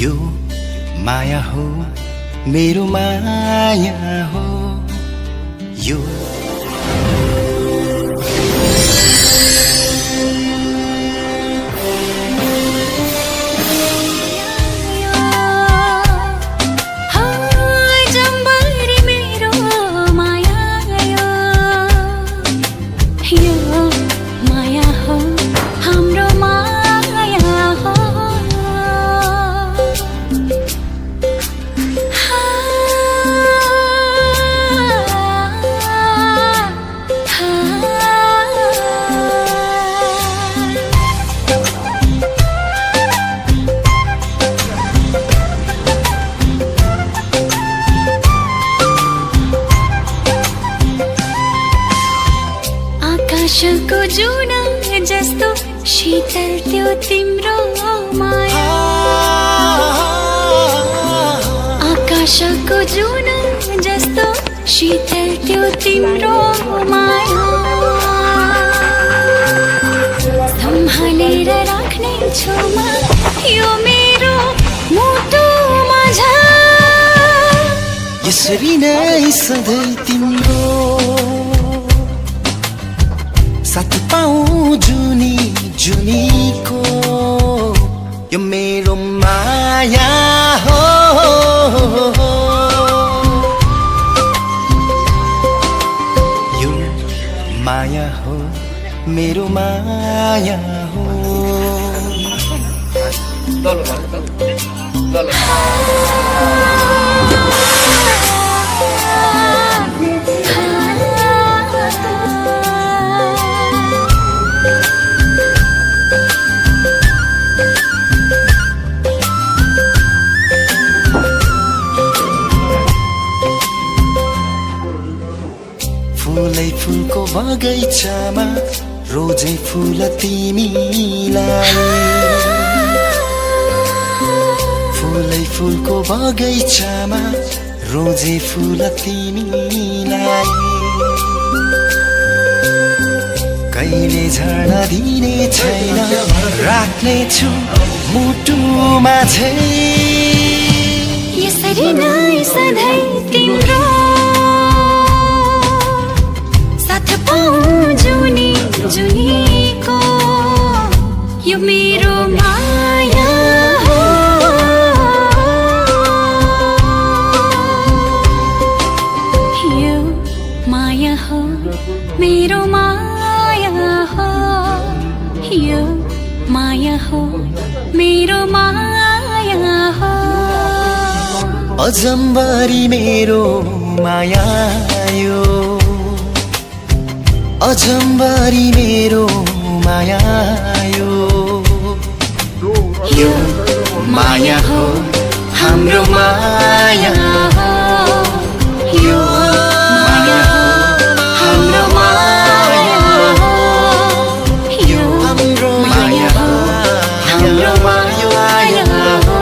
यो माया हो मेरो माया हो यो आकाशको जुन जस्तो शीतल त्यो तिम्रो माया आकाशको जुन जस्तो शीतल त्यो तिम्रो माया सम्हालेर राख्ने छु म यो मेरो मुटुमा यसरी नै सधैँ तिम्रो साथ पाऊँ जुनी जुनीको यो मेरो माया हो यो माया हो मेरो माया हो फुलै फुलको बगैँचामा रोजे फुल तिमीलाई फुलै फुलको बगैँचामा रोजे फुल तिमीलाई कहिले झर्न दिने छैन राख्ने छु मुटुमा झै यसरी नै सधैँ तिम्रो जुनी जुनीको यो मेरो माया हो यो माया हो मेरो माया हो यो माया हो मेरो माया हो अजम्बरी मेरो माया यो अजम्बरी मेरो माया यो माया हो हाम्रो माया हो यो माया हो हाम्रो माया हो यो हाम्रो माया हो हाम्रो माया हो